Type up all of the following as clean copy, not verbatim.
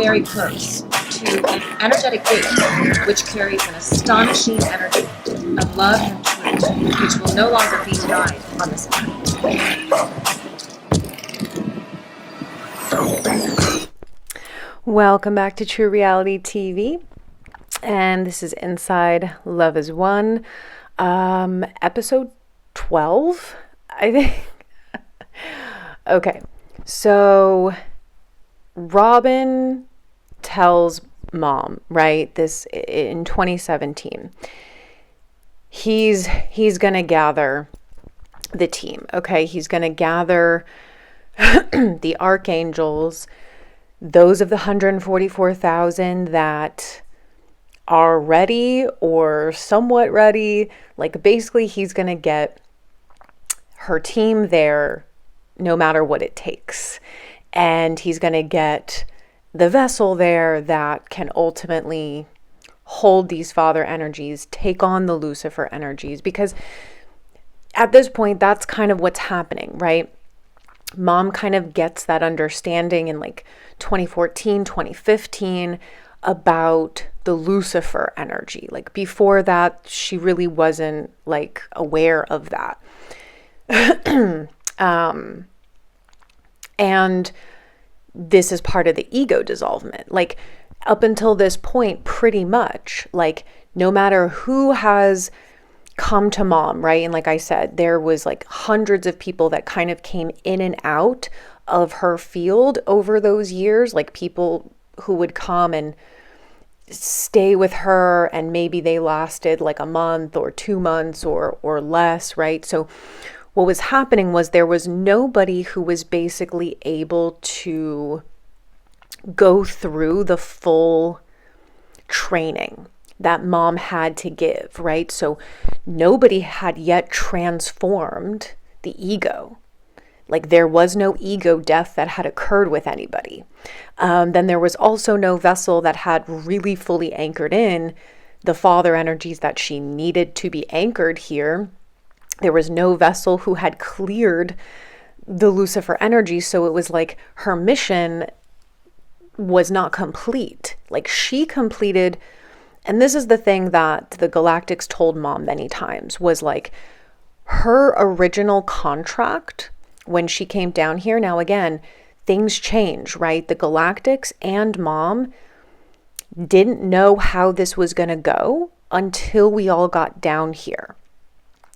very close to an energetic gate which carries an astonishing energy of love and truth, which will no longer be denied on this planet. Welcome back to True Reality TV, and this is Inside LoveHasWon, episode 12, I think. Okay, so Robin tells mom, right, this in 2017, he's gonna gather the team, okay? He's gonna gather the archangels, those of the 144,000 that are ready or somewhat ready. Like, basically, he's going to get her team there no matter what it takes. And he's going to get the vessel there that can ultimately hold these father energies, take on the Lucifer energies. Because at this point, that's kind of what's happening, right? Mom kind of gets that understanding in like 2014, 2015 about the Lucifer energy. Like, before that, she really wasn't like aware of that. And this is part of the ego dissolvement. Like, up until this point, pretty much, like, no matter who has come to mom, right? And like I said, there was like hundreds of people that kind of came in and out of her field over those years, like people who would come and stay with her, and maybe they lasted like a month or 2 months or less, right? So what was happening was there was nobody who was basically able to go through the full training that mom had to give, right? So nobody had yet transformed the ego. Like, there was no ego death that had occurred with anybody. Then there was also no vessel that had really fully anchored in the father energies that she needed to be anchored here. There was no vessel who had cleared the Lucifer energy. So it was like her mission was not complete. Like, she completed. And this is the thing that the Galactics told mom many times, was like her original contract when she came down here. Now, again, things change, right? The Galactics and mom didn't know how this was going to go until we all got down here.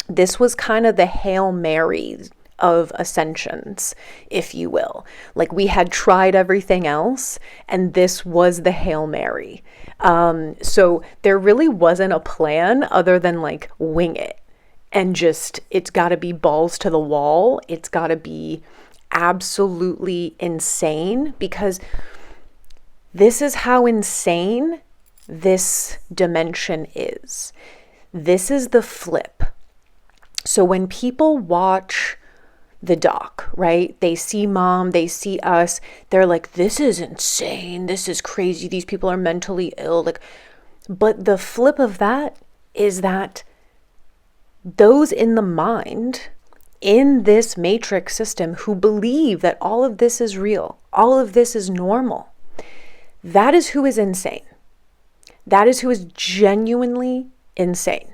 This was kind of the Hail Mary of ascensions, if you will. Like, we had tried everything else, and this was the Hail Mary. So there really wasn't a plan other than like wing it, and just, it's got to be balls to the wall. It's got to be absolutely insane, because this is how insane this dimension is. This is the flip. So when people watch the doc, right? They see mom, they see us, they're like, this is insane, this is crazy, these people are mentally ill. Like, but the flip of that is that those in the mind, in this matrix system, who believe that all of this is real, all of this is normal, that is who is insane. That is who is genuinely insane.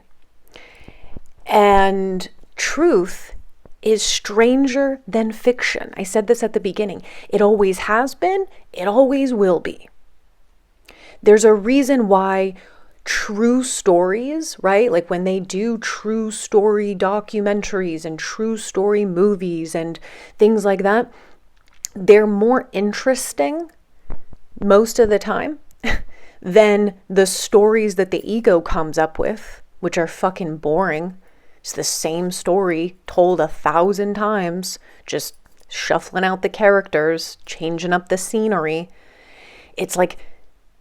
And truth is stranger than fiction. I said this at the beginning. It always has been. It always will be. There's a reason why true stories, right? Like, when they do true story documentaries and true story movies and things like that, they're more interesting most of the time than the stories that the ego comes up with, which are fucking boring. It's the same story told 1,000 times, just shuffling out the characters, changing up the scenery. It's like,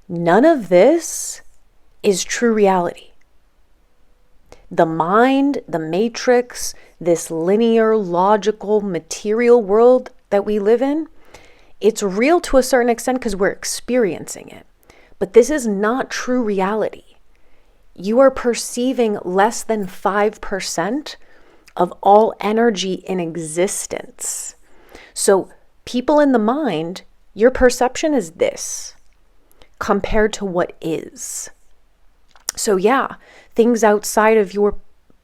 none of this is true reality. The mind, the matrix, this linear, logical, material world that we live in, it's real to a certain extent because we're experiencing it. But this is not true reality. You are perceiving less than 5% of all energy in existence. So people in the mind, your perception is this. compared to what is. So yeah, things outside of your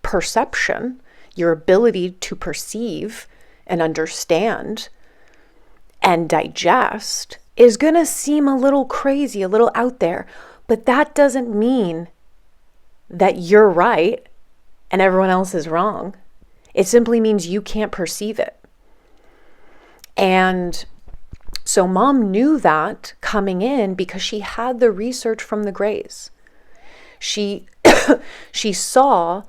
perception, your ability to perceive and understand and digest is going to seem a little crazy, a little out there, but that doesn't mean that you're right and everyone else is wrong. It simply means you can't perceive it. And so mom knew that coming in because she had the research from the Greys. She saw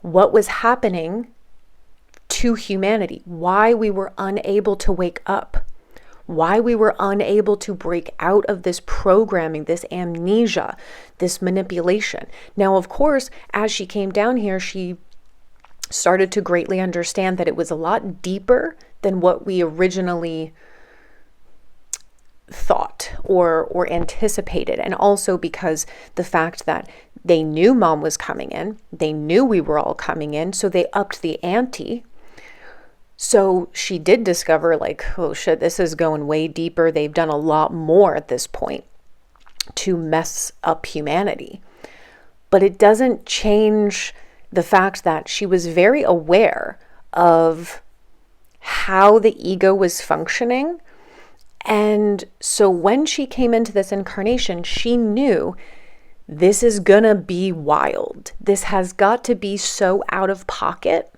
what was happening to humanity, why we were unable to wake up, why we were unable to break out of this programming, this amnesia, this manipulation. Now, of course, as she came down here, she started to greatly understand that it was a lot deeper than what we originally thought or anticipated. And also because the fact that they knew mom was coming in, they knew we were all coming in, so they upped the ante. So she did discover, like, oh shit, this is going way deeper. They've done a lot more at this point to mess up humanity. But it doesn't change the fact that she was very aware of how the ego was functioning. And so when she came into this incarnation, she knew this is gonna be wild. This has got to be so out of pocket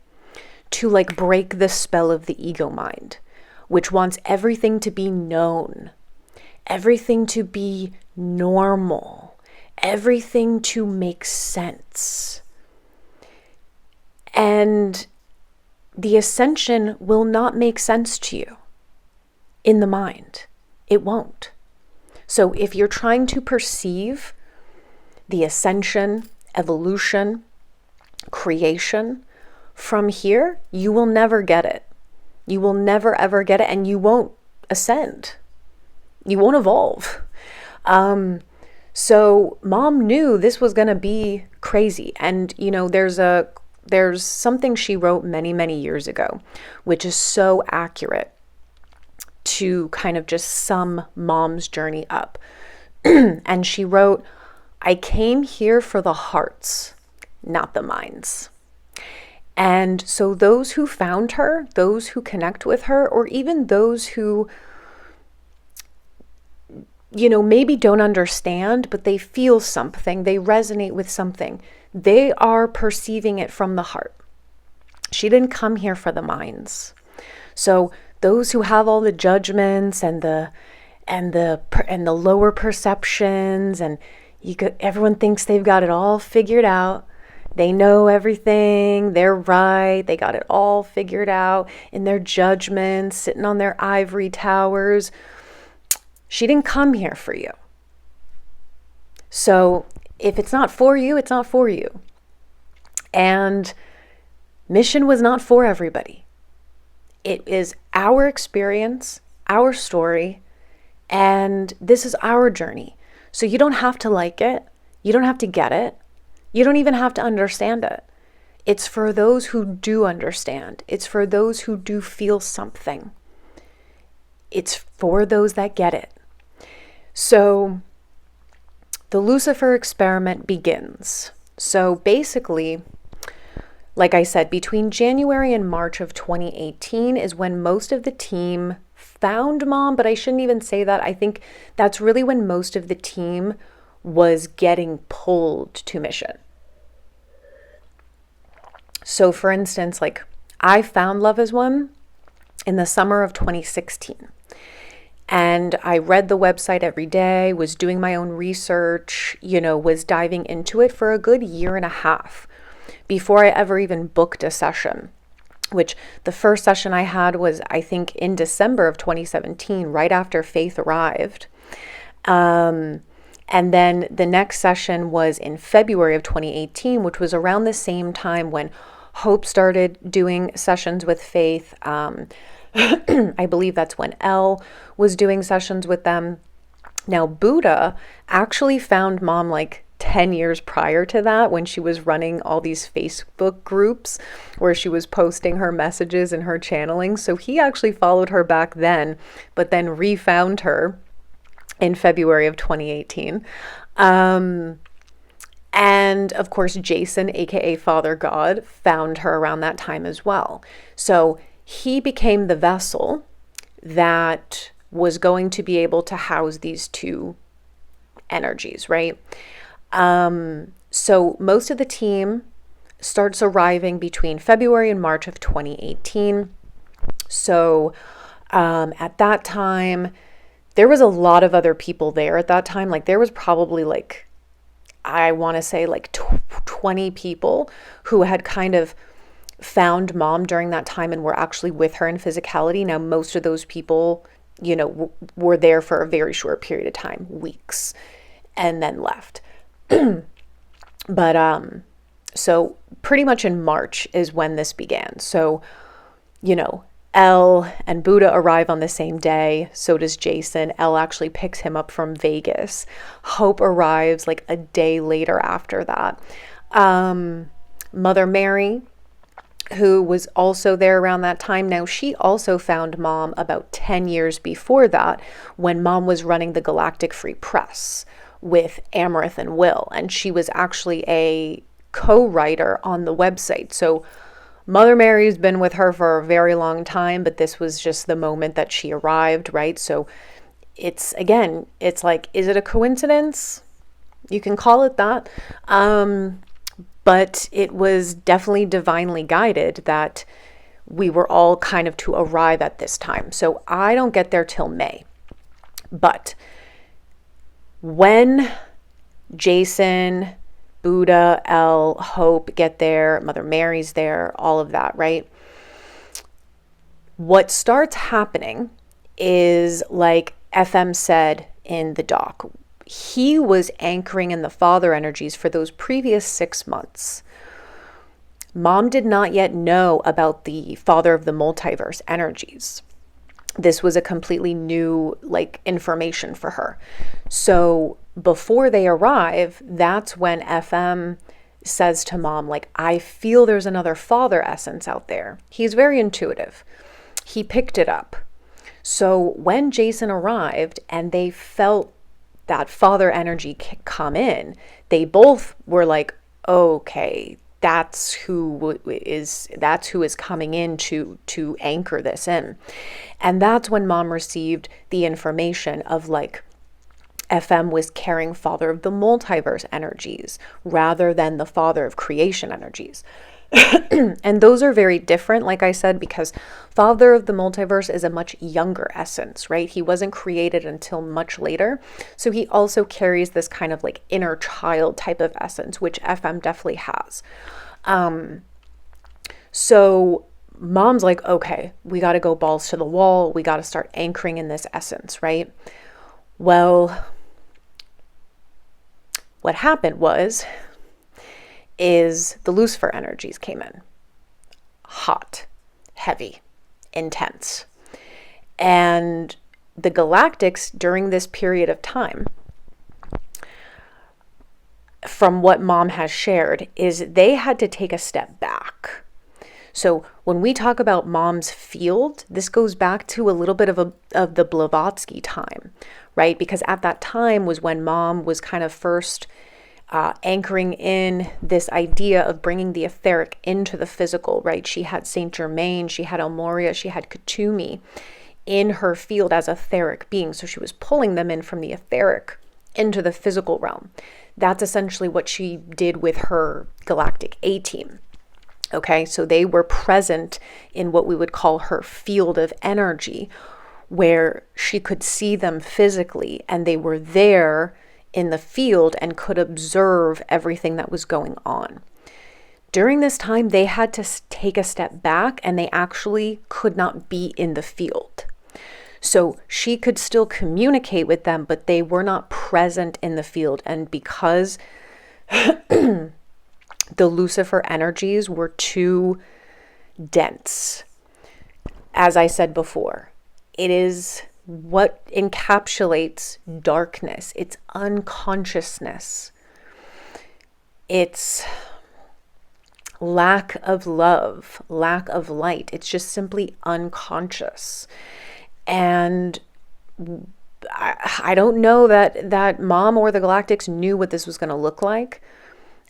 to like break the spell of the ego mind, which wants everything to be known, everything to be normal, everything to make sense. And the ascension will not make sense to you in the mind. It won't. So if you're trying to perceive the ascension, evolution, creation from here, you will never get it. You will never ever get it, and you won't ascend. You won't evolve. So mom knew this was going to be crazy. And, you know, there's something she wrote many, many years ago, which is so accurate to kind of just sum mom's journey up. And she wrote, I came here for the hearts, not the minds. And so those who found her, those who connect with her, or even those who, you know, maybe don't understand, but they feel something, they resonate with something, they are perceiving it from the heart. She didn't come here for the minds. So those who have all the judgments and the lower perceptions, and everyone thinks they've got it all figured out. They know everything, they're right, they got it all figured out in their judgments, sitting on their ivory towers. She didn't come here for you. So if it's not for you, it's not for you. And mission was not for everybody. It is our experience, our story, and this is our journey. So you don't have to like it. You don't have to get it. You don't even have to understand it. It's for those who do understand. It's for those who do feel something. It's for those that get it. So the Lucifer experiment begins. So basically, like I said, between January and March of 2018 is when most of the team found mom, but I shouldn't even say that. I think that's really when most of the team was getting pulled to mission. So for instance, like I found LoveHasWon in the summer of 2016. And I read the website every day, was doing my own research, you know, was diving into it for a good year and a half before I ever even booked a session, which the first session I had was, I think, in December of 2017, right after Faith arrived. And then the next session was in February of 2018, which was around the same time when Hope started doing sessions with Faith. I believe that's when Elle was doing sessions with them. Now, Buddha actually found mom like 10 years prior to that, when she was running all these Facebook groups where she was posting her messages and her channeling. So he actually followed her back then, but then refound her in February of 2018. And of course, Jason, aka Father God, found her around that time as well. So he became the vessel that was going to be able to house these two energies, right? So most of the team starts arriving between February and March of 2018. So at that time, there was a lot of other people there at that time. Like there was probably like, I want to say like 20 people who had kind of found mom during that time and were actually with her in physicality. Now, most of those people, you know, were there for a very short period of time, weeks, and then left. But so pretty much in March is when this began. So, you know, Elle and Buddha arrive on the same day. So does Jason. Elle actually picks him up from Vegas. Hope arrives like a day later after that. Mother Mary, who was also there around that time. Now, she also found mom about 10 years before that when mom was running the Galactic Free Press with Amaranth and Will. And she was actually a co-writer on the website. So Mother Mary's been with her for a very long time, but this was just the moment that she arrived, right? So it's, again, it's like, is it a coincidence? You can call it that. But it was definitely divinely guided that we were all kind of to arrive at this time. So I don't get there till May. But when Jason, Buddha, Elle, Hope get there, Mother Mary's there, all of that, right? What starts happening is, like FM said in the doc, he was anchoring in the father energies for those previous 6 months. Mom did not yet know about the father of the multiverse energies. This was a completely new, like, information for her. So before they arrive, that's when FM says to mom, like, I feel there's another father essence out there. He's very intuitive. He picked it up. So when Jason arrived and they felt that father energy come in, they both were like, okay, that's who is coming in to anchor this in. And that's when mom received the information of, like, FM was carrying father of the multiverse energies rather than the father of creation energies. And those are very different, like I said, because father of the multiverse is a much younger essence, right? He wasn't created until much later. So he also carries this kind of like inner child type of essence, which FM definitely has. So mom's like, okay, we got to go balls to the wall. We got to start anchoring in this essence, right? Well, what happened is the Lucifer energies came in. Hot, heavy, intense. And the galactics during this period of time, from what mom has shared, is they had to take a step back. So when we talk about mom's field, this goes back to a little bit of the Blavatsky time, right? Because at that time was when mom was kind of first anchoring in this idea of bringing the etheric into the physical, right? She had Saint Germain, she had Elmoria, she had Katumi in her field as etheric beings. So she was pulling them in from the etheric into the physical realm. That's essentially what she did with her galactic A-team. Okay, so they were present in what we would call her field of energy, where she could see them physically, and they were there in the field and could observe everything that was going on. During this time, they had to take a step back, and they actually could not be in the field. So she could still communicate with them, but they were not present in the field. And because the Lucifer energies were too dense, as I said before, it is what encapsulates darkness. It's unconsciousness. It's lack of love, lack of light. It's just simply unconscious. And I don't know that Mom or the Galactics knew what this was going to look like.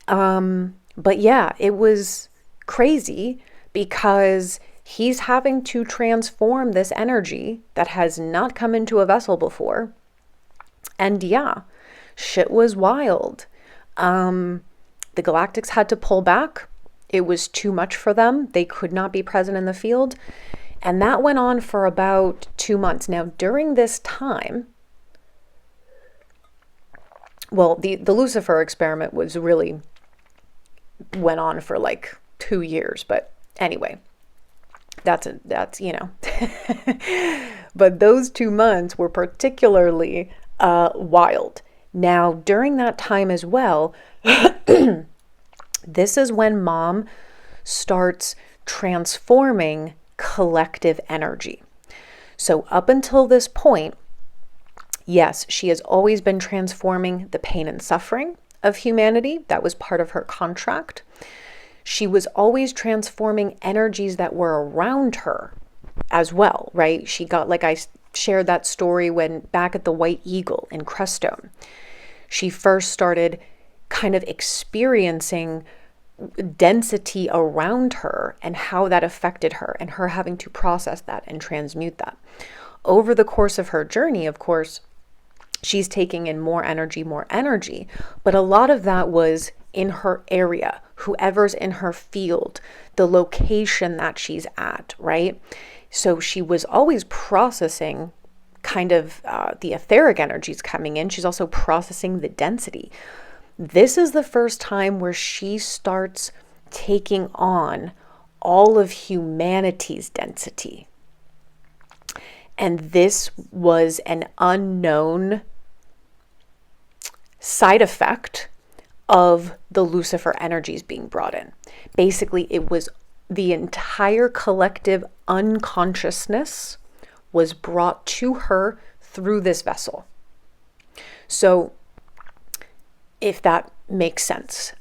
But yeah, it was crazy because he's having to transform this energy that has not come into a vessel before. And yeah, shit was wild. The Galactics had to pull back. It was too much for them. They could not be present in the field. And that went on for about 2 months. Now, during this time, well, the Lucifer experiment was really went on for like 2 years. But anyway, that's but those 2 months were particularly wild. Now, during that time as well, this is when Mom starts transforming collective energy. So up until this point, yes, she has always been transforming the pain and suffering of humanity. That was part of her contract. She was always transforming energies that were around her as well, right? She got, like I shared that story when back at the White Eagle in Crestone, she first started kind of experiencing density around her and how that affected her, and her having to process that and transmute that. Over the course of her journey, of course, she's taking in more energy, but a lot of that was in her area, whoever's in her field, the location that she's at, right? So she was always processing kind of the etheric energies coming in. She's also processing the density. This is the first time where she starts taking on all of humanity's density. And this was an unknown side effect of the Lucifer energies being brought in. Basically, it was the entire collective unconsciousness was brought to her through this vessel. So, if that makes sense,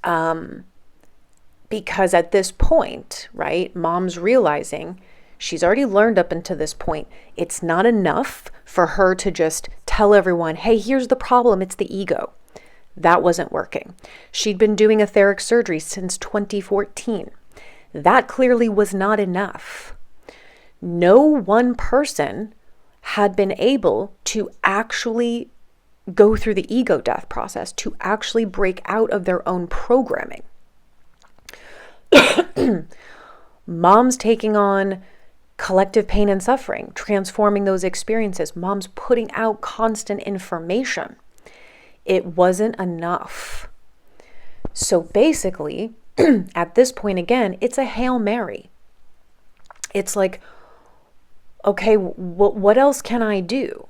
because at this point, right, Mom's realizing she's already learned up until this point, it's not enough for her to just tell everyone, hey, here's the problem, it's the ego. That wasn't working. She'd been doing etheric surgery since 2014. That clearly was not enough. No one person had been able to actually go through the ego death process, to actually break out of their own programming. Mom's taking on collective pain and suffering, transforming those experiences. Mom's putting out constant information. It wasn't enough. So basically, at this point again, it's a Hail Mary. It's like, okay, what else can I do?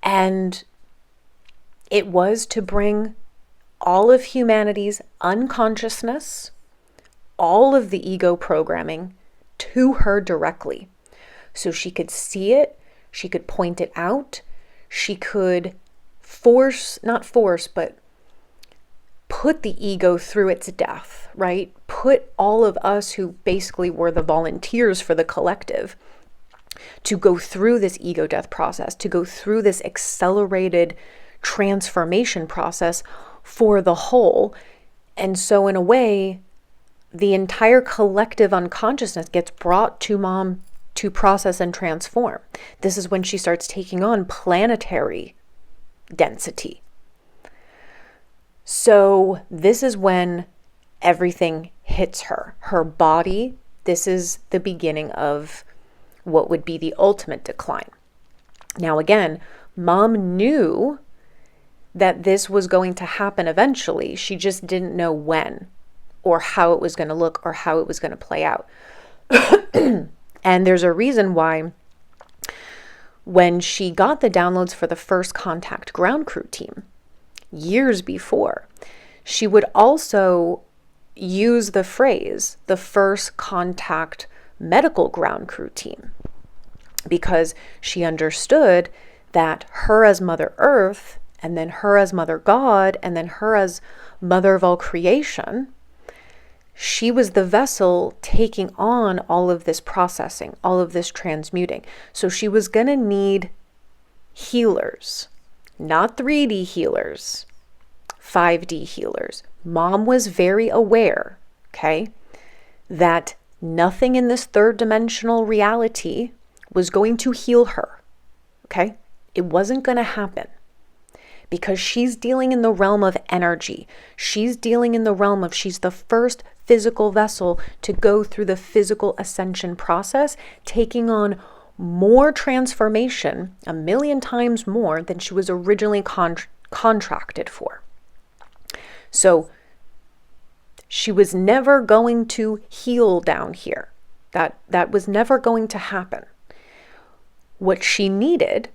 And it was to bring all of humanity's unconsciousness, all of the ego programming to her directly. So she could see it, she could point it out, she could but put the ego through its death, right? Put all of us who basically were the volunteers for the collective to go through this ego death process, to go through this accelerated transformation process for the whole. And so in a way, the entire collective unconsciousness gets brought to Mom to process and transform. This is when she starts taking on planetary density. So this is when everything hits her. Her body, this is the beginning of what would be the ultimate decline. Now again, Mom knew that this was going to happen eventually. She just didn't know when or how it was going to look or how it was going to play out. And there's a reason why when she got the downloads for the first contact ground crew team years before, she would also use the phrase, the first contact medical ground crew team, because she understood that her as Mother Earth, and then her as Mother God, and then her as Mother of all creation, she was the vessel taking on all of this processing, all of this transmuting. So she was going to need healers, not 3D healers, 5D healers. Mom was very aware, okay, that nothing in this third dimensional reality was going to heal her, okay? It wasn't going to happen because she's dealing in the realm of energy. She's dealing in the realm of, she's the first physical vessel to go through the physical ascension process, taking on more transformation, 1,000,000 times more than she was originally contracted for. So she was never going to heal down here. That was never going to happen. What she needed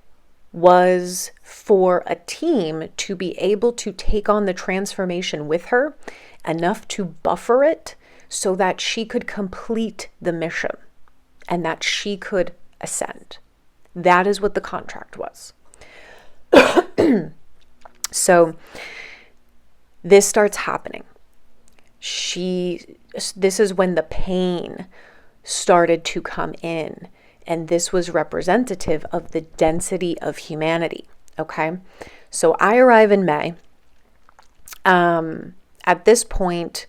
was for a team to be able to take on the transformation with her, enough to buffer it so that she could complete the mission and that she could ascend. That is what the contract was. So this starts happening. This is when the pain started to come in. And this was representative of the density of humanity. Okay. So I arrive in May. At this point,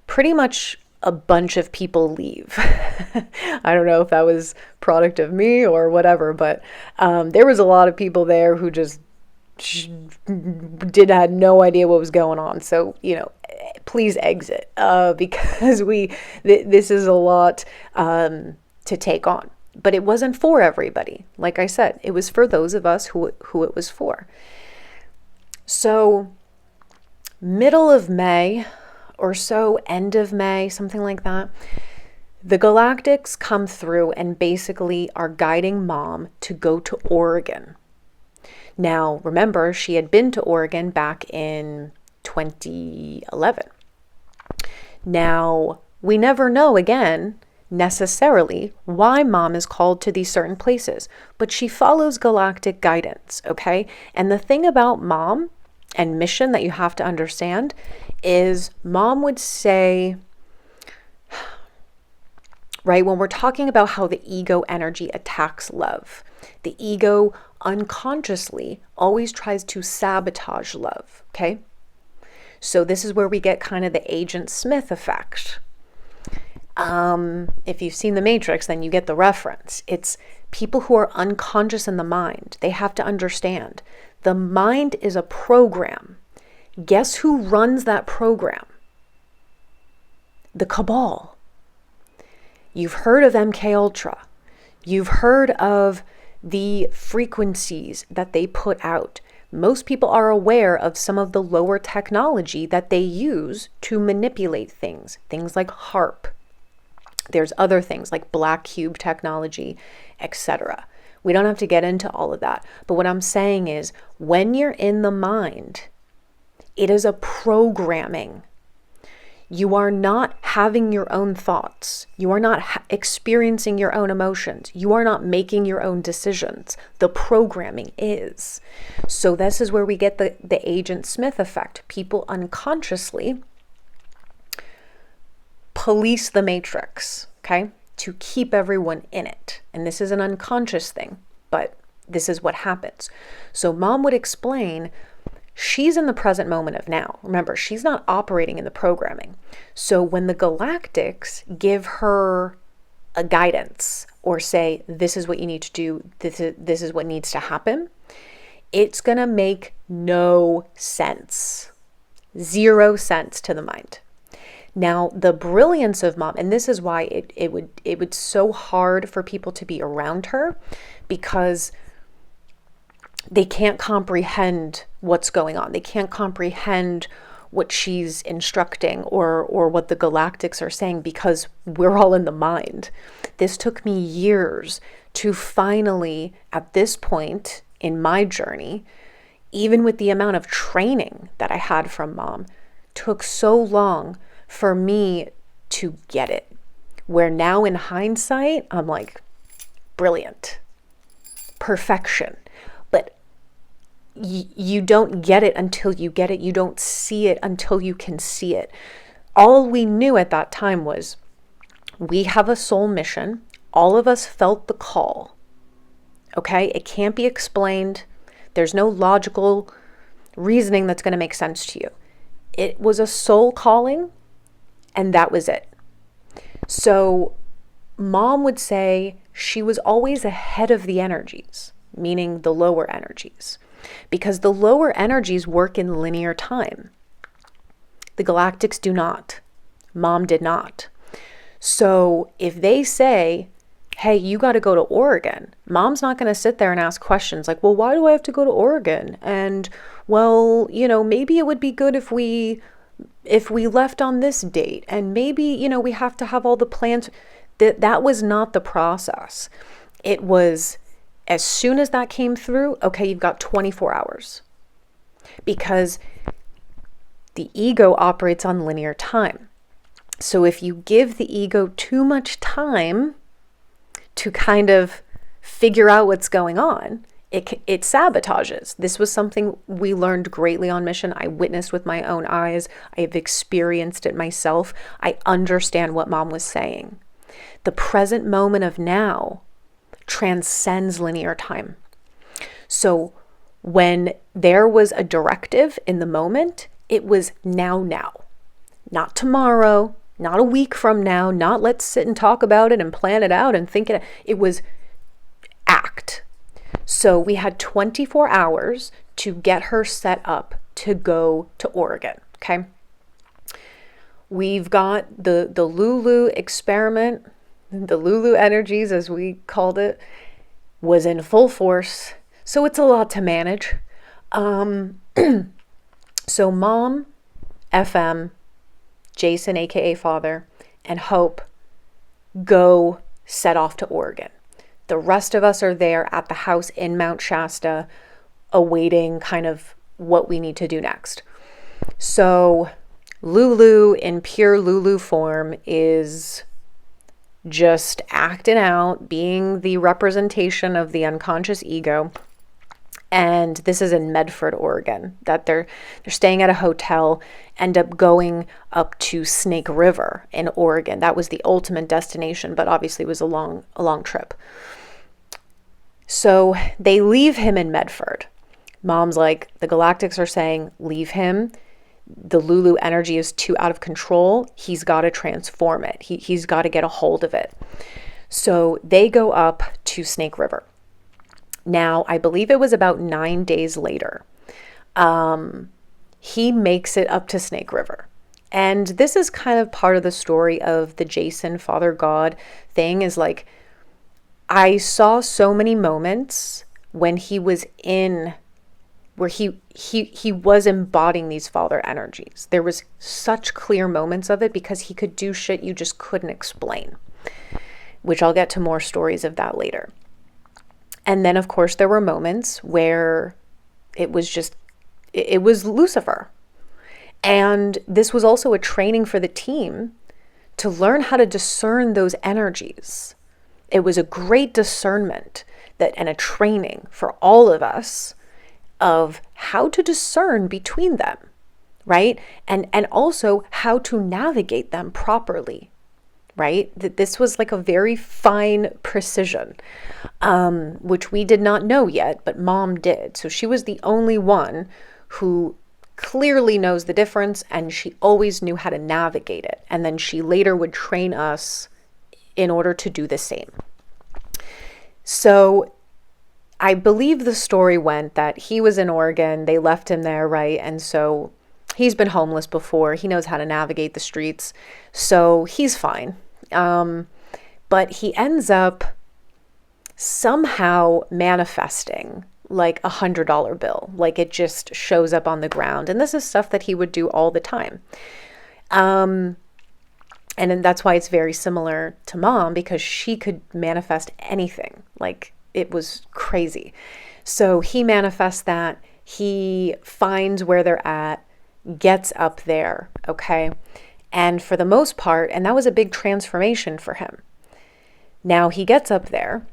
pretty much a bunch of people leave. I don't know if that was product of me or whatever, but there was a lot of people there who just had no idea what was going on. So, please exit because this is a lot to take on. But it wasn't for everybody. Like I said, it was for those of us who it was for. So middle of May or so, end of May, something like that, the Galactics come through and basically are guiding Mom to go to Oregon. Now, remember, she had been to Oregon back in 2011. Now, we never know again necessarily why Mom is called to these certain places, but she follows galactic guidance, okay? And the thing about Mom and mission that you have to understand is Mom would say, right, when we're talking about how the ego energy attacks love, the ego unconsciously always tries to sabotage love, okay? So this is where we get kind of the Agent Smith effect. If you've seen The Matrix, then you get the reference. It's people who are unconscious in the mind. They have to understand the mind is a program. Guess who runs that program? The cabal. You've heard of MK Ultra. You've heard of the frequencies that they put out. Most people are aware of some of the lower technology that they use to manipulate things like HARP. There's other things like black cube technology, etc. We don't have to get into all of that. But what I'm saying is, when you're in the mind, it is a programming. You are not having your own thoughts. You are not experiencing your own emotions. You are not making your own decisions. The programming is. So this is where we get the Agent Smith effect. People unconsciously police the matrix, okay, to keep everyone in it. And this is an unconscious thing, but this is what happens. So Mom would explain, she's in the present moment of now. Remember, she's not operating in the programming. So when the Galactics give her a guidance or say, this is what you need to do, this is what needs to happen, it's going to make no sense. 0 sense to the mind. Now, the brilliance of Mom, and this is why it would so hard for people to be around her, because they can't comprehend what's going on. They can't comprehend what she's instructing or what the Galactics are saying, because we're all in the mind. This took me years to finally, at this point in my journey, even with the amount of training that I had from Mom, took so long for me to get it. Where now in hindsight, I'm like, brilliant, perfection. But you don't get it until you get it. You don't see it until you can see it. All we knew at that time was, we have a soul mission. All of us felt the call. Okay? It can't be explained. There's no logical reasoning that's going to make sense to you. It was a soul calling, and that was it. So mom would say she was always ahead of the energies, meaning the lower energies, because the lower energies work in linear time. The galactics do not. Mom did not. So if they say, hey, you got to go to Oregon, mom's not going to sit there and ask questions like, well, why do I have to go to Oregon? And well, maybe it would be good if we left on this date, and maybe, we have to have all the plans. That was not the process. It was, as soon as that came through, okay, you've got 24 hours. Because the ego operates on linear time. So if you give the ego too much time to kind of figure out what's going on, it sabotages. This was something we learned greatly on mission. I witnessed with my own eyes. I have experienced it myself. I understand what mom was saying. The present moment of now transcends linear time. So when there was a directive in the moment, it was now, not tomorrow, not a week from now, not let's sit and talk about it and plan it out and think it. It was act. So we had 24 hours to get her set up to go to Oregon, okay? We've got the Lulu experiment, the Lulu energies, as we called it, was in full force. So it's a lot to manage. So mom, FM, Jason, aka father, and Hope go set off to Oregon. The rest of us are there at the house in Mount Shasta, awaiting kind of what we need to do next. So Lulu, in pure Lulu form, is just acting out, being the representation of the unconscious ego. And this is in Medford, Oregon, that they're staying at a hotel, end up going up to Snake River in Oregon. That was the ultimate destination, but obviously it was a long trip. So they leave him in Medford. Mom's like, the galactics are saying, leave him. The Lulu energy is too out of control. He's got to transform it. He's got to get a hold of it. So they go up to Snake River. Now, I believe it was about 9 days later, he makes it up to Snake River. And this is kind of part of the story of the Jason Father God thing, is like, I saw so many moments when he was in, where he was embodying these father energies. There was such clear moments of it because he could do shit you just couldn't explain, which I'll get to more stories of that later. And then, of course, there were moments where it was Lucifer. And this was also a training for the team to learn how to discern those energies. It was a great discernment and a training for all of us of how to discern between them, right? And also how to navigate them properly, right? That this was like a very fine precision, which we did not know yet, but mom did. So she was the only one who clearly knows the difference, and she always knew how to navigate it. And then she later would train us in order to do the same. So I believe the story went that he was in Oregon, they left him there, right? And so he's been homeless before, he knows how to navigate the streets, so he's fine. But he ends up somehow manifesting like $100 bill, like it just shows up on the ground. And this is stuff that he would do all the time. And then that's why it's very similar to mom, because she could manifest anything. Like, it was crazy. So he manifests that, he finds where they're at, gets up there, okay? And for the most part, and that was a big transformation for him. Now he gets up there.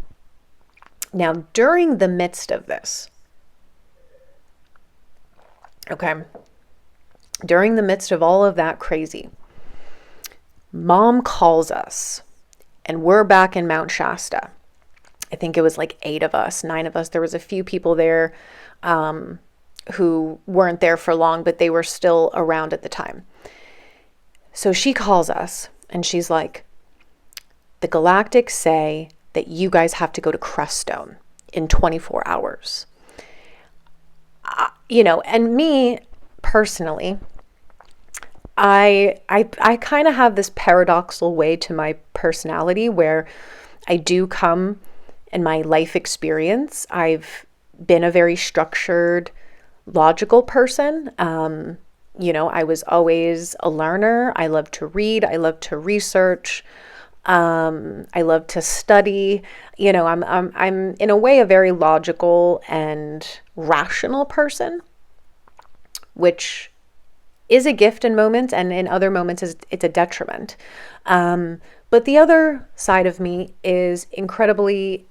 Now, during the midst of this, okay, during the midst of all of that crazy, mom calls us, and we're back in Mount Shasta. I think it was like 8 of us, 9 of us. There was a few people there who weren't there for long, but they were still around at the time. So she calls us and she's like, the Galactics say that you guys have to go to Crestone in 24 hours. And me personally, I kind of have this paradoxical way to my personality where I do come in my life experience. I've been a very structured, logical person. I was always a learner. I love to read. I love to research. I love to study. I'm in a way a very logical and rational person, which is a gift in moments, and in other moments it's a detriment. But the other side of me is incredibly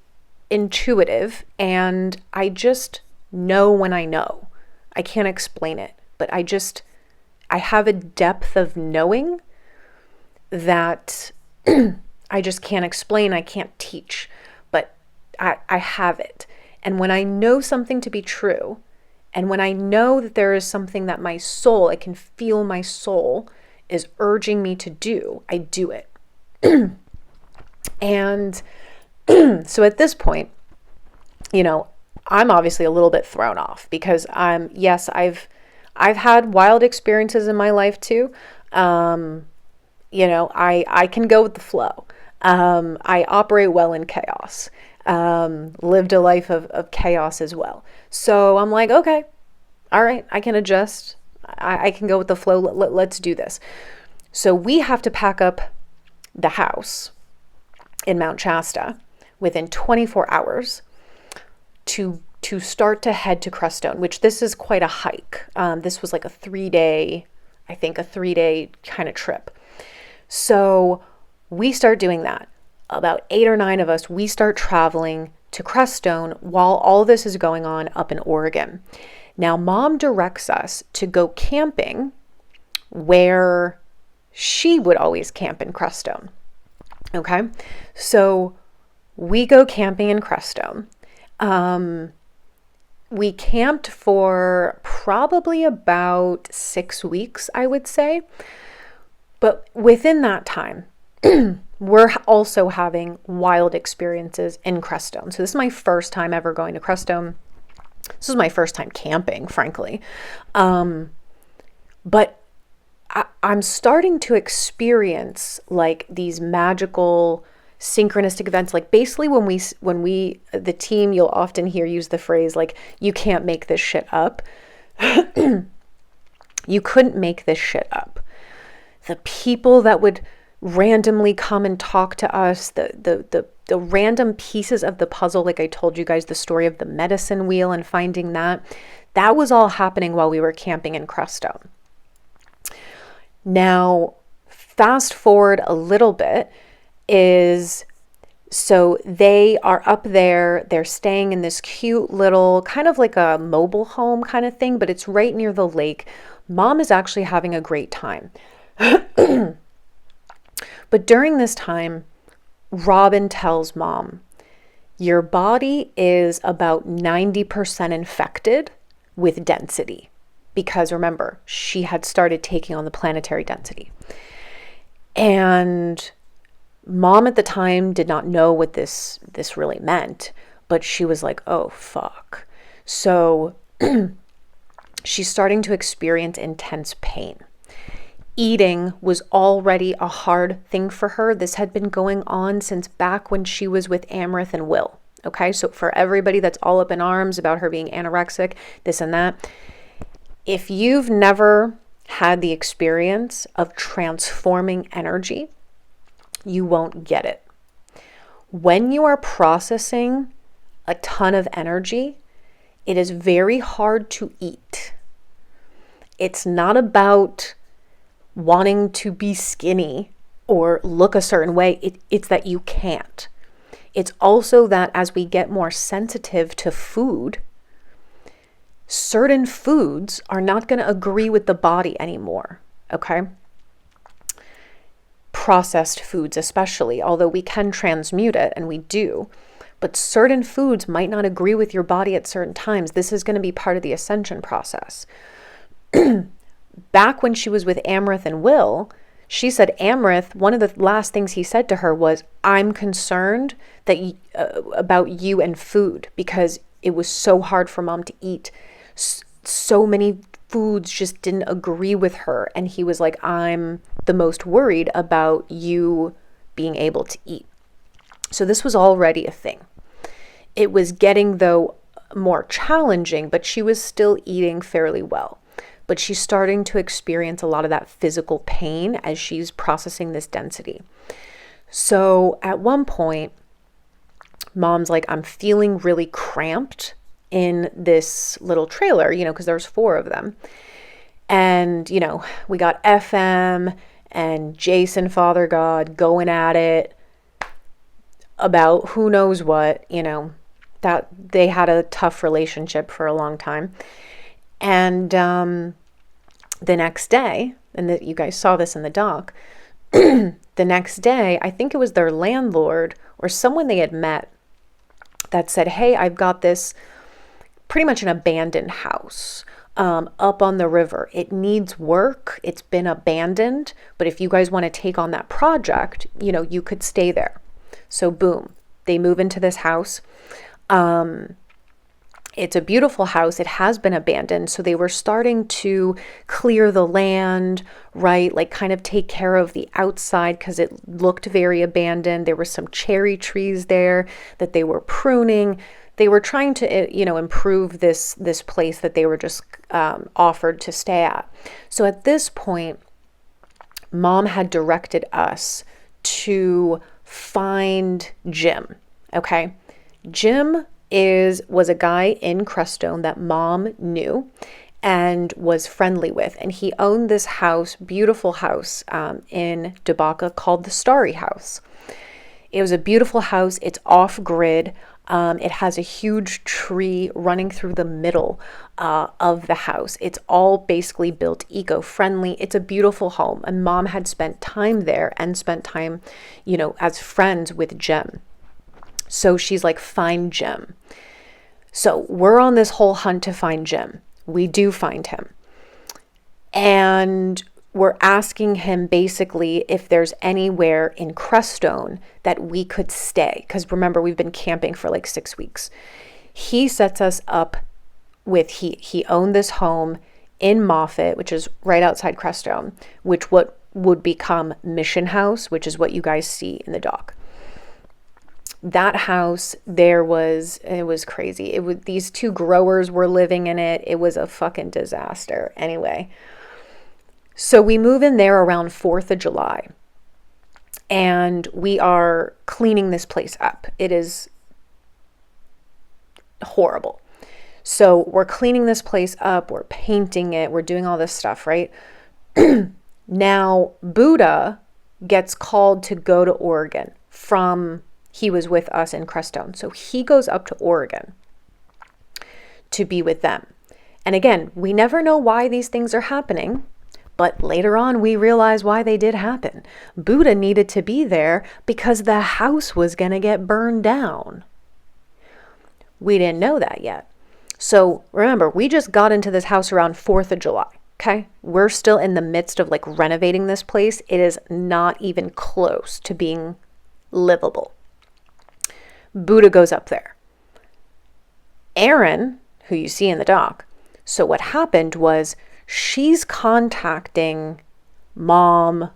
intuitive, and I just know when I know. I can't explain it, but I have a depth of knowing that I just can't explain, I can't teach, but I have it. And when I know something to be true, and when I know that there is something that my soul, I can feel my soul is urging me to do, I do it. And so at this point, I'm obviously a little bit thrown off because I've had wild experiences in my life too. I can go with the flow. I operate well in chaos. Lived a life of chaos as well. So I'm like, okay, all right, I can adjust. I can go with the flow. Let's do this. So we have to pack up the house in Mount Shasta within 24 hours to start to head to Crestone, which this is quite a hike. This was like a 3-day kind of trip. So we start doing that. About 8 or 9 of us, we start traveling to Crestone while all this is going on up in Oregon. Now, Mom directs us to go camping where she would always camp in Crestone. Okay, so we go camping in Crestone. We camped for probably about 6 weeks, I would say. But within that time, we're also having wild experiences in Crestone. So this is my first time ever going to Crestone. This is my first time camping, frankly. But I'm starting to experience like these magical synchronistic events. Like basically when we the team, you'll often hear use the phrase like, you can't make this shit up. You couldn't make this shit up. The people that would randomly come and talk to us, the random pieces of the puzzle, like I told you guys the story of the medicine wheel and finding that was all happening while we were camping in Crestone. Now, fast forward a little bit so they are up there, they're staying in this cute little, kind of like a mobile home kind of thing, but it's right near the lake. Mom is actually having a great time. But during this time, Robin tells Mom, your body is about 90% infected with density. Because remember, she had started taking on the planetary density. And Mom at the time did not know what this really meant, but she was like, oh, fuck. So she's starting to experience intense pain. Eating was already a hard thing for her. This had been going on since back when she was with Amrith and Will. Okay, so for everybody that's all up in arms about her being anorexic, this and that, if you've never had the experience of transforming energy, you won't get it. When you are processing a ton of energy, it is very hard to eat. It's not about wanting to be skinny or look a certain way. It's that you can't. It's also that as we get more sensitive to food, certain foods are not going to agree with the body anymore, okay? Processed foods especially, although we can transmute it, and we do, but certain foods might not agree with your body at certain times. This is going to be part of the ascension process. Back when she was with Amrith and Will, she said Amrith, one of the last things he said to her was, I'm concerned that about you and food, because it was so hard for mom to eat. So many foods just didn't agree with her. And he was like, I'm the most worried about you being able to eat. So this was already a thing. It was getting, though, more challenging, but she was still eating fairly well. But she's starting to experience a lot of that physical pain as she's processing this density. So at one point, mom's like, I'm feeling really cramped in this little trailer, because there's 4 of them. And, we got FM and Jason, Father God, going at it about who knows what, that they had a tough relationship for a long time. And the next day, and you guys saw this in the doc, the next day, I think it was their landlord or someone they had met that said, hey, I've got this pretty much an abandoned house up on the river. It needs work. It's been abandoned. But if you guys want to take on that project, you could stay there. So boom, they move into this house. It's a beautiful house. It has been abandoned. So they were starting to clear the land, right? Like kind of take care of the outside because it looked very abandoned. There were some cherry trees there that they were pruning. They were trying to, improve this place that they were just offered to stay at. So at this point, mom had directed us to find Jim. Okay. Jim was a guy in Crestone that mom knew and was friendly with. And he owned this house, beautiful house in Dabaka called the Starry House. It was a beautiful house. It's off grid. It has a huge tree running through the middle of the house. It's all basically built eco-friendly. It's a beautiful home. And mom had spent time there and spent time, as friends with Jim. So she's like, find Jim. So we're on this whole hunt to find Jim. We do find him. And we're asking him basically if there's anywhere in Crestone that we could stay. Because remember, we've been camping for like 6 weeks. He sets us up with, he owned this home in Moffat, which is right outside Crestone, which what would become Mission House, which is what you guys see in the doc. That house, it was crazy. These 2 growers were living in it. It was a fucking disaster. Anyway, so we move in there around 4th of July and we are cleaning this place up. It is horrible. So we're cleaning this place up. We're painting it. We're doing all this stuff, right? Now, Buddha gets called to go to Oregon he was with us in Crestone. So he goes up to Oregon to be with them. And again, we never know why these things are happening, but later on we realize why they did happen. Buddha needed to be there because the house was going to get burned down. We didn't know that yet. So remember, we just got into this house around 4th of July. Okay. We're still in the midst of like renovating this place. It is not even close to being livable. Buddha goes up there. Erin, who you see in the doc, so what happened was she's contacting mom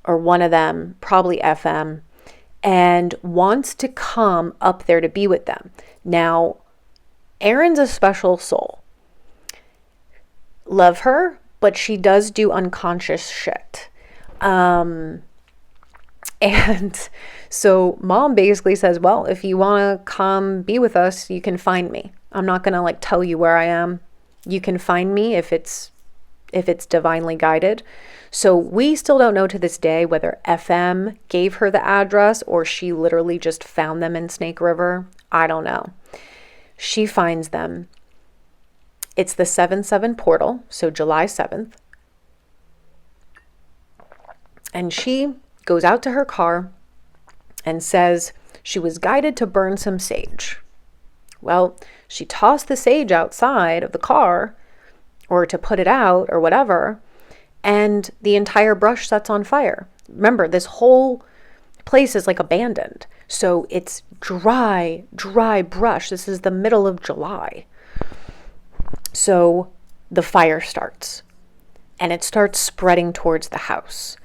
or one of them, probably FM, and wants to come up there to be with them. Now, Erin's a special soul. Love her, but she does do unconscious shit. And so mom basically says, well, if you want to come be with us, you can find me. I'm not going to like tell you where I am. You can find me if it's divinely guided. So we still don't know to this day whether FM gave her the address or she literally just found them in Snake River. I don't know. She finds them. It's the 7/7 portal, so July 7th. And she goes out to her car and says She was guided to burn some sage. Well, she tossed the sage outside of the car, or to put it out or whatever, and the entire brush sets on fire. Remember, this whole place is like abandoned. So it's dry brush. This is the middle of July. So the fire starts, and it starts spreading towards the house.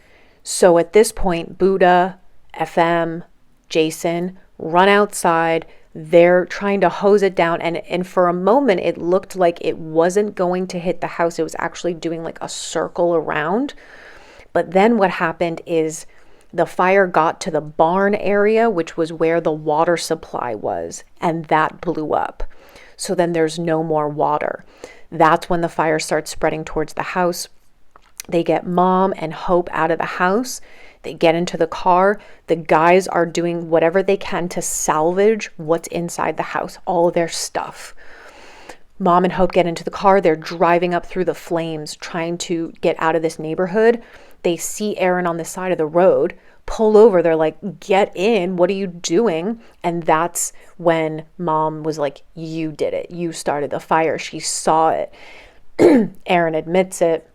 So at this point, Buddha, FM, Jason run outside. They're trying to hose it down. And for a moment, it looked like it wasn't going to hit the house. It was actually doing like a circle around. But then what happened is the fire got to the barn area, which was where the water supply was, and that blew up. So then there's no more water. That's when the fire starts spreading towards the house. They get Mom and Hope out of the house. They get into the car. The guys are doing whatever they can to salvage what's inside the house, all of their stuff. Mom and Hope get into the car. They're driving up through the flames, trying to get out of this neighborhood. They see Aaron on the side of the road, pull over. They're like, get in. What are you doing? And that's when Mom was like, you did it. You started the fire. She saw it. Aaron admits it.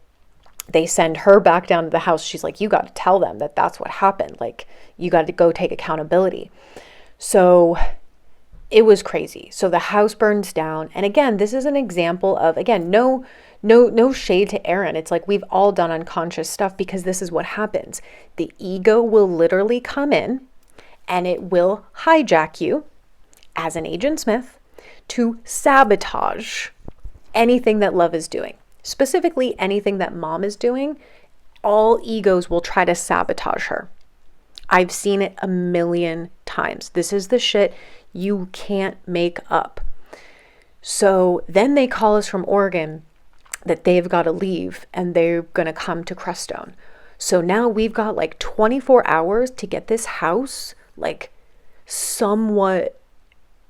They send her back down to the house. She's like, you got to tell them that that's what happened. Like, you got to go take accountability. So it was crazy. So the house burns down. And again, this is an example of, again, no shade to Aaron. It's like we've all done unconscious stuff, because this is what happens. The ego will literally come in and it will hijack you as an Agent Smith to sabotage anything that love is doing. Specifically, anything that Mom is doing, all egos will try to sabotage her. I've seen it a million times. This is the shit you can't make up. So then they call us from Oregon that they've got to leave and they're going to come to Crestone. So now we've got like 24 hours to get this house like somewhat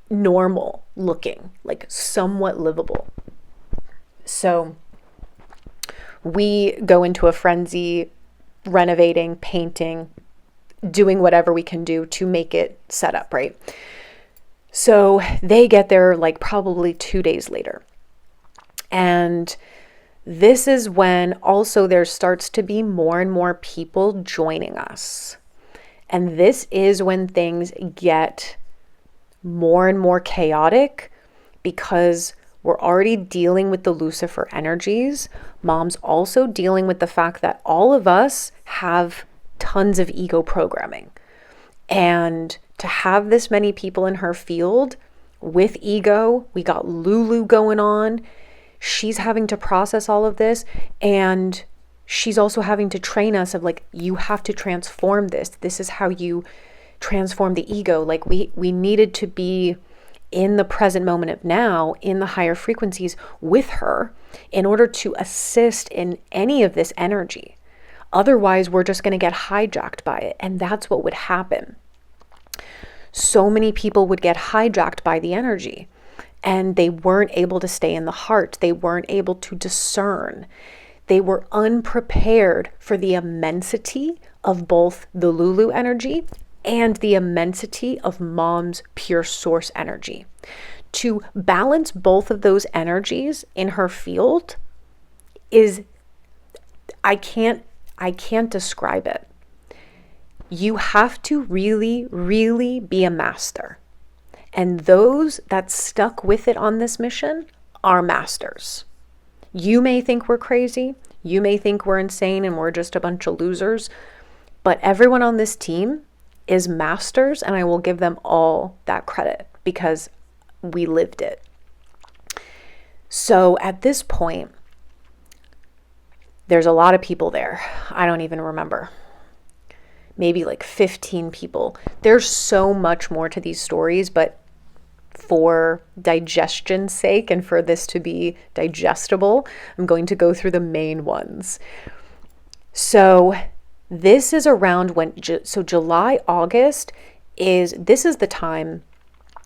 normal looking, like somewhat livable. So we go into a frenzy, renovating, painting, doing whatever we can do to make it set up, right? So they get there like probably 2 days later. And this is when also there starts to be more and more people joining us. And this is when things get more and more chaotic, because we're already dealing with the Lucifer energies. Mom's also dealing with the fact that all of us have tons of ego programming. And to have this many people in her field with ego, we got Lulu going on. She's having to process all of this. And she's also having to train us of like, you have to transform this. This is how you transform the ego. Like we needed to be in the present moment of now, in the higher frequencies with her, in order to assist in any of this energy. Otherwise, we're just going to get hijacked by it. And that's what would happen. So many people would get hijacked by the energy, and they weren't able to stay in the heart. They weren't able to discern. They were unprepared for the immensity of both the Lulu energy and the immensity of Mom's pure source energy. To balance both of those energies in her field is, I can't describe it. You have to really, really be a master. And those that stuck with it on this mission are masters. You may think we're crazy. You may think we're insane and we're just a bunch of losers. But everyone on this team is masters, and I will give them all that credit because we lived it. So at this point, there's a lot of people there. I don't even remember. Maybe like 15 people. There's so much more to these stories, but for digestion's sake and for this to be digestible, I'm going to go through the main ones. So this is around when, so July, August this is the time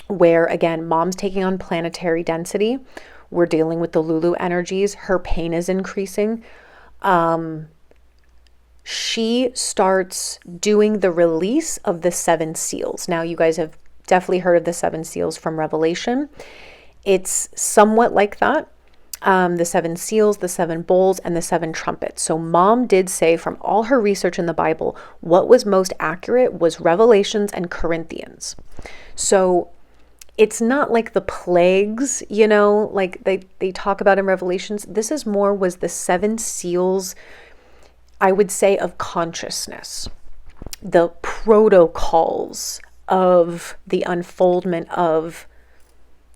where, again, Mom's taking on planetary density. We're dealing with the Lulu energies. Her pain is increasing. she starts doing the release of the 7 seals. Now, you guys have definitely heard of the 7 seals from Revelation. It's somewhat like that. The 7 seals, the 7 bowls, and the 7 trumpets. So mom did say from all her research in the Bible, what was most accurate was Revelations and Corinthians. So it's not like the plagues, you know, like they talk about in Revelations. This is more was the 7 seals, I would say, of consciousness, the protocols of the unfoldment of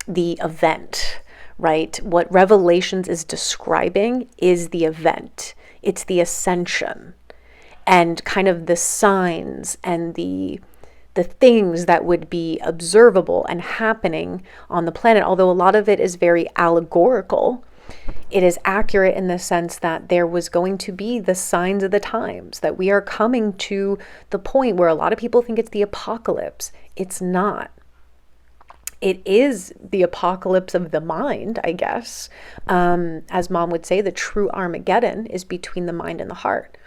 the event, right? What Revelations is describing is the event. It's the ascension and kind of the signs and the things that would be observable and happening on the planet. Although a lot of it is very allegorical, it is accurate in the sense that there was going to be the signs of the times, that we are coming to the point where a lot of people think it's the apocalypse. It's not. It is the apocalypse of the mind, I guess. As mom would say, the true Armageddon is between the mind and the heart.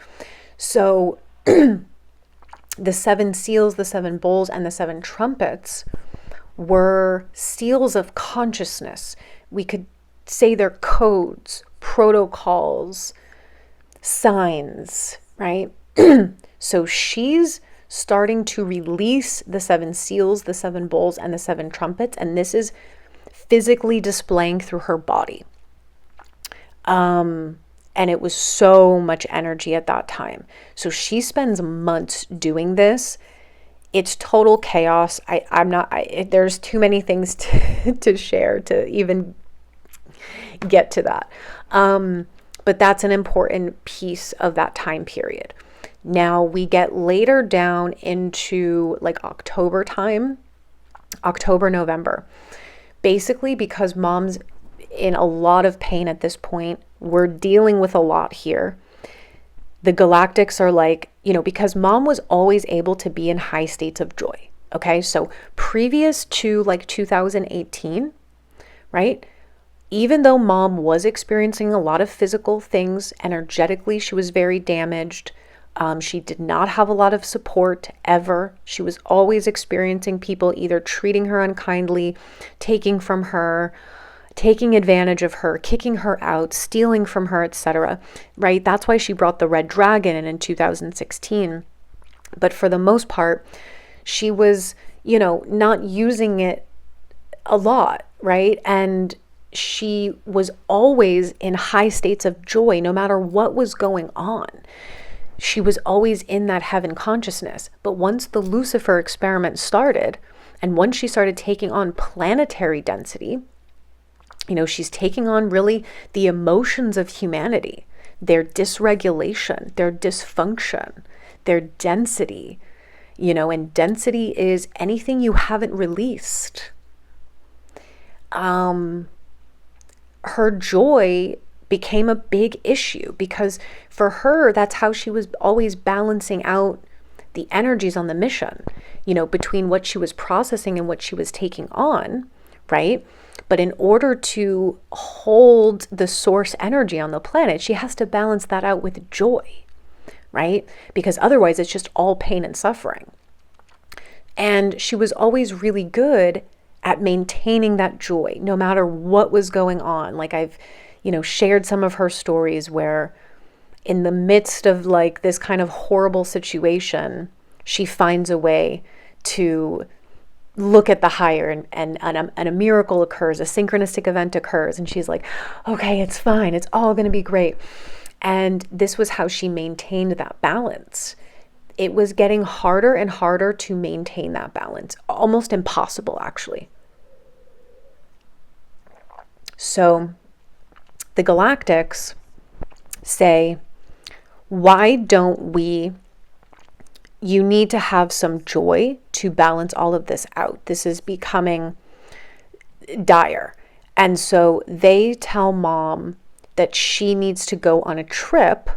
So the 7 seals, the 7 bowls, and the 7 trumpets were seals of consciousness. We could say they're codes, protocols, signs, right? So she's starting to release the 7 seals, the 7 bowls, and the 7 trumpets, and this is physically displaying through her body. And it was so much energy at that time. So she spends months doing this. It's total chaos. There's too many things to share to even get to that. But that's an important piece of that time period. Now we get later down into like October time, October, November. Basically because mom's in a lot of pain at this point. We're dealing with a lot here. The galactics are like, you know, because mom was always able to be in high states of joy. Okay. So previous to like 2018, right? Even though mom was experiencing a lot of physical things energetically, she was very damaged. She did not have a lot of support ever. She was always experiencing people either treating her unkindly, taking from her, taking advantage of her, kicking her out, stealing from her, etc. Right? That's why she brought the red dragon in 2016. But for the most part, she was, you know, not using it a lot, right? And she was always in high states of joy, no matter what was going on. She was always in that heaven consciousness. But once the Lucifer experiment started, and once she started taking on planetary density, you know, she's taking on really the emotions of humanity, their dysregulation, their dysfunction, their density, you know, and density is anything you haven't released. Her joy became a big issue because for her, that's how she was always balancing out the energies on the mission, you know, between what she was processing and what she was taking on, right? But in order to hold the source energy on the planet, she has to balance that out with joy, right? Because otherwise it's just all pain and suffering. And she was always really good at maintaining that joy, no matter what was going on. Like I've, you know, shared some of her stories where in the midst of like this kind of horrible situation, she finds a way to look at the higher and a miracle occurs, a synchronistic event occurs, and she's like, okay, it's fine. It's all going to be great. And this was how she maintained that balance. It was getting harder and harder to maintain that balance, almost impossible, actually. So the galactics say, why don't we, you need to have some joy to balance all of this out. This is becoming dire. And so they tell mom that she needs to go on a trip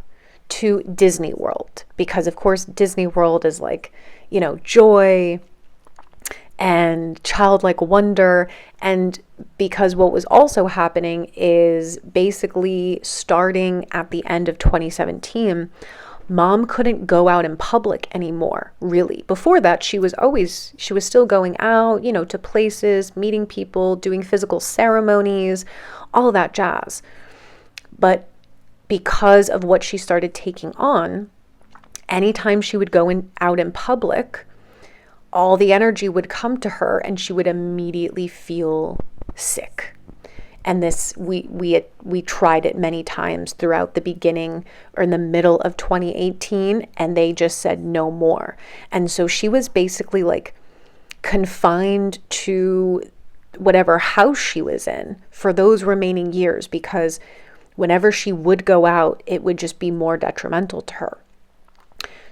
to Disney World, because of course Disney World is like, you know, joy and childlike wonder. And because what was also happening is basically starting at the end of 2017, Mom couldn't go out in public anymore, really. Before that, she was still going out, to places, meeting people, doing physical ceremonies, all that jazz. But because of what she started taking on, anytime she would go out in public, all the energy would come to her and she would immediately feel sick. And this, we tried it many times throughout the beginning or in the middle of 2018, and they just said no more. And so she was basically like confined to whatever house she was in for those remaining years, because whenever she would go out, it would just be more detrimental to her.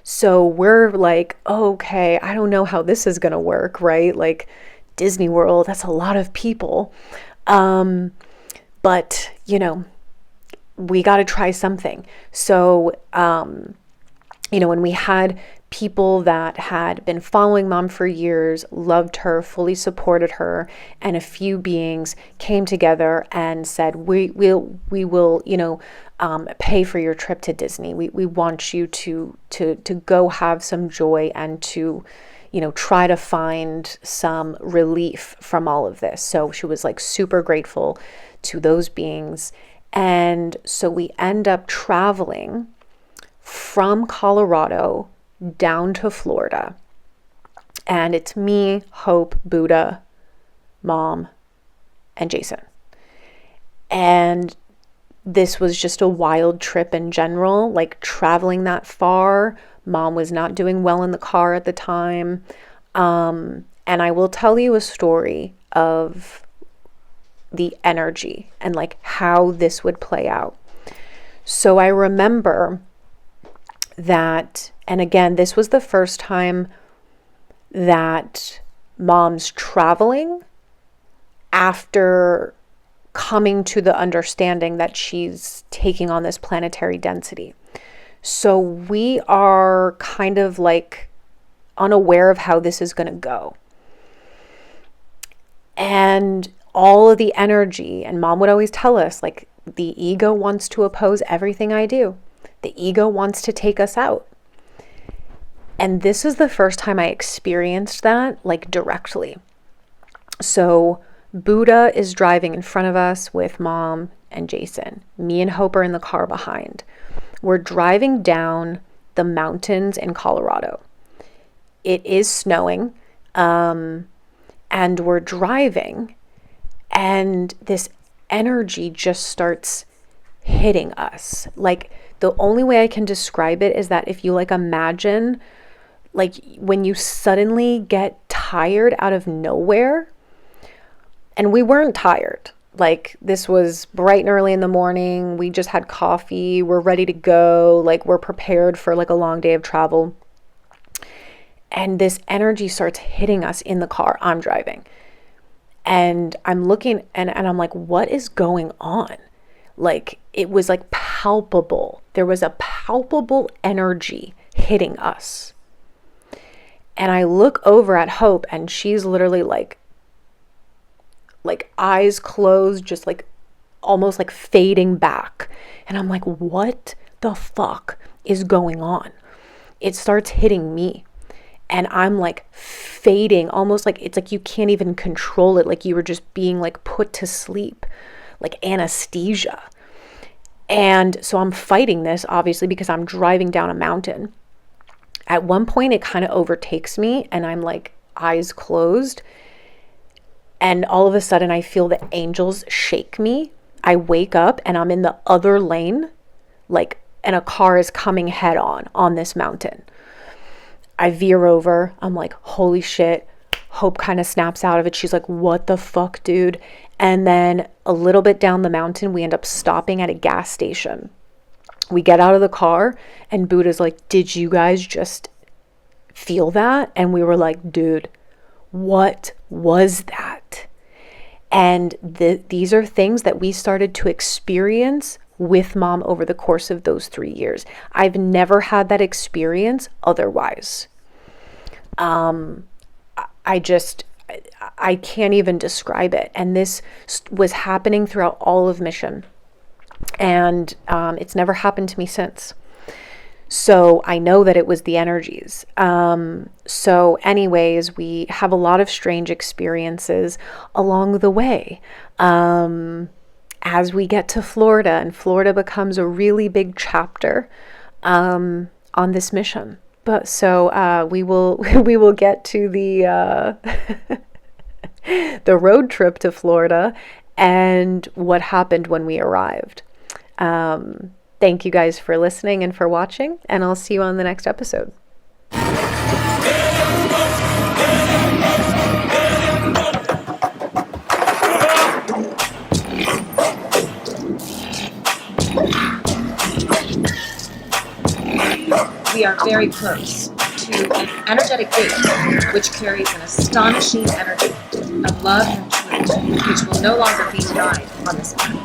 So we're like, okay, I don't know how this is going to work, right? Like Disney World, that's a lot of people. But, we got to try something. So, when we had people that had been following Mom for years, loved her, fully supported her, and a few beings came together and said, we will, pay for your trip to Disney. We want you to go have some joy and to, try to find some relief from all of this. So she was like super grateful to those beings. And so we end up traveling from Colorado down to Florida. And it's me, Hope, Buddha, Mom, and Jason. And this was just a wild trip in general, like traveling that far. Mom was not doing well in the car at the time. And I will tell you a story of the energy and like how this would play out. So I remember that, and again, this was the first time that Mom's traveling after coming to the understanding that she's taking on this planetary density. So we are kind of like unaware of how this is going to go. And all of the energy, and Mom would always tell us, like, the ego wants to oppose everything I do. The ego wants to take us out. And this is the first time I experienced that, like, directly. So Buddha is driving in front of us with Mom and Jason. Me and Hope are in the car behind. We're driving down the mountains in Colorado. It is snowing, and we're driving, and this energy just starts hitting us. Like, the only way I can describe it is that if you like imagine, like, when you suddenly get tired out of nowhere, and we weren't tired. Like, this was bright and early in the morning. We just had coffee. We're ready to go. Like, we're prepared for like a long day of travel. And this energy starts hitting us in the car. I'm driving. And I'm looking and I'm like, what is going on? Like, it was like palpable. There was a palpable energy hitting us. And I look over at Hope, and she's literally like eyes closed, just like almost like fading back. And I'm like, what the fuck is going on? It starts hitting me. And I'm like fading, almost like it's like you can't even control it. Like you were just being like put to sleep, like anesthesia. And so I'm fighting this, obviously, because I'm driving down a mountain. At one point, it kind of overtakes me, and I'm like eyes closed. And all of a sudden, I feel the angels shake me. I wake up, and I'm in the other lane, like, and a car is coming head on this mountain. I veer over. I'm like, holy shit. Hope kind of snaps out of it. She's like, what the fuck, dude? And then a little bit down the mountain, we end up stopping at a gas station. We get out of the car, and Buddha's like, did you guys just feel that? And we were like, dude, what was that? And these are things that we started to experience with Mom over the course of those 3 years. I've never had that experience otherwise. I can't even describe it. And this was happening throughout all of mission. And it's never happened to me since. So I know that it was the energies. So anyways, we have a lot of strange experiences along the way. As we get to Florida, and Florida becomes a really big chapter on this mission. But so we will we will get to the the road trip to Florida and what happened when we arrived. Thank you guys for listening and for watching, and I'll see you on the next episode. We are very close to an energetic gate which carries an astonishing energy of love and truth, which will no longer be denied on this planet.